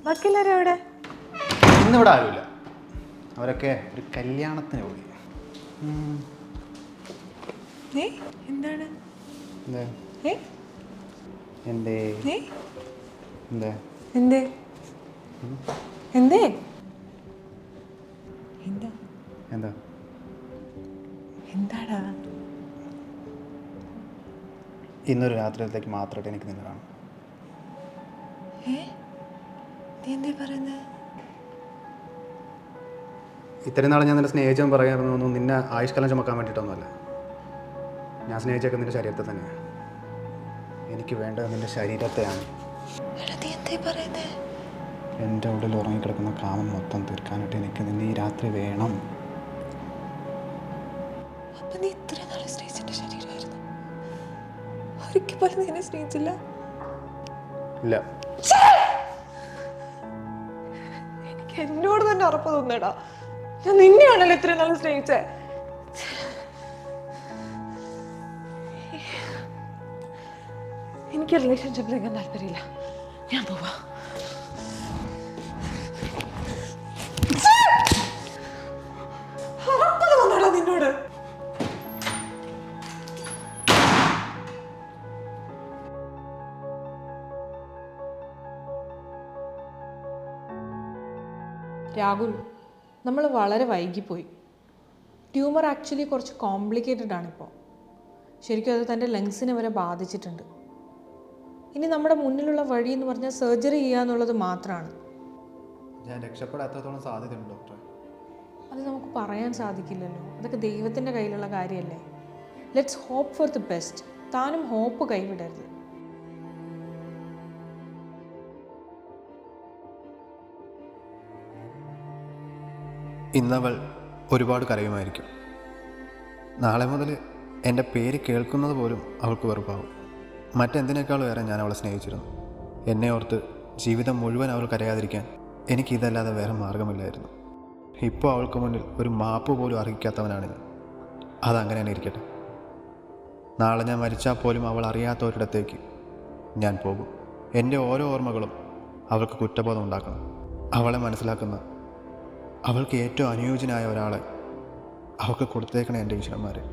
ബാക്കിയെല്ലാരും എവിടെ? ഇന്നിവിടെ ആരുമില്ല. അവരൊക്കെ ഒരു കല്യാണത്തിന് പോയി. എന്താണ് എന്തേ എന്തേ എന്തേ എന്തേ എന്തേ എന്താ എന്താ എന്താടാ? ഇന്നൊരു രാത്രിയിലത്തേക്ക് മാത്രമായിട്ട് എനിക്ക് നിന്നെ കാണും. നീ എന്തേ പറയുന്നത്? ഇത്രയും നാളെ ഞാൻ നിന്നെ സ്നേഹിച്ചെന്ന് പറയാറുന്നു. നിന്നെ ആയുഷ്കാലം ചുമക്കാൻ വേണ്ടിയിട്ടൊന്നുമല്ല. ഞാൻ സ്നേഹിച്ചൊക്കെ നിൻ്റെ ശരീരത്തെ തന്നെയാണ്. എനിക്ക് വേണ്ടത് നിൻ്റെ ശരീരത്തെയാണ്. എൻ്റെ ഉള്ളിൽ ഉറങ്ങിക്കിടക്കുന്ന കാമം മൊത്തം തീർക്കാനായിട്ട് എനിക്ക് നിന്നെ ഈ രാത്രി വേണം. നീ ഇത്രയും നാളെ സ്നേഹിച്ചെന്റെ ശരീരമായിരുന്നു. ഒരിക്കൽ പോലും നീ എന്നെ സ്നേഹിച്ചില്ല. ഇല്ല, എനിക്ക് എന്നോട് തന്നെ ഉറപ്പ് തോന്നടാ. ഞാൻ നിന്നെയാണല്ലോ ഇത്രയും നാളെ സ്നേഹിച്ചേ. എനിക്ക് റിലേഷൻഷിപ്പിൽ നിൽക്കാൻ താല്പര്യമില്ല. ഞാൻ പോവാ. നിന്നോട് രാഹുൽ, നമ്മൾ വളരെ വൈകിപ്പോയി. ട്യൂമർ ആക്ച്വലി കുറച്ച് കോംപ്ലിക്കേറ്റഡ് ആണിപ്പോൾ. ശരിക്കും അത് തൻ്റെ ലങ്സിനെ വരെ ബാധിച്ചിട്ടുണ്ട്. ഇനി നമ്മുടെ മുന്നിലുള്ള വഴി എന്ന് പറഞ്ഞാൽ സർജറി ചെയ്യുക എന്നുള്ളത് മാത്രമാണ്. ഞാൻ രക്ഷപ്പെടാത്തത്തോളം സാധ്യതയുണ്ട് ഡോക്ടറെ. അത് നമുക്ക് പറയാൻ സാധിക്കില്ലല്ലോ. അതൊക്കെ ദൈവത്തിൻ്റെ കയ്യിലുള്ള കാര്യമല്ലേ. Let's hope for the best. താനും ഹോപ്പ് കൈവിടരുത്. ഇന്നവൾ ഒരുപാട് കരയുമായിരിക്കും. നാളെ മുതൽ എൻ്റെ പേര് കേൾക്കുന്നത് പോലും അവൾക്ക് വെറുപ്പാവും. മറ്റെന്തിനേക്കാളും ഏറെ ഞാൻ അവളെ സ്നേഹിച്ചിരുന്നു. എന്നെ ഓർത്ത് ജീവിതം മുഴുവൻ അവൾ കരയാതിരിക്കാൻ എനിക്കിതല്ലാതെ വേറെ മാർഗമില്ലായിരുന്നു. ഇപ്പോൾ അവൾക്ക് മുന്നിൽ ഒരു മാപ്പ് പോലും അർഹിക്കാത്തവനാണ് ഞാൻ. അതങ്ങനെ തന്നെ ഇരിക്കട്ടെ. നാളെ ഞാൻ മരിച്ചാൽ പോലും അവൾ അറിയാത്ത ഒരിടത്തേക്ക് ഞാൻ പോകും. എൻ്റെ ഓരോ ഓർമ്മകളും അവൾക്ക് കുറ്റബോധം ഉണ്ടാക്കണം. അവളെ മനസ്സിലാക്കുന്ന, അവൾക്ക് ഏറ്റവും അനുയോജ്യനായ ഒരാളെ അവൾക്ക് കൊടുത്തേക്കണേ എൻ്റെ ഈശ്വരന്മാരെ.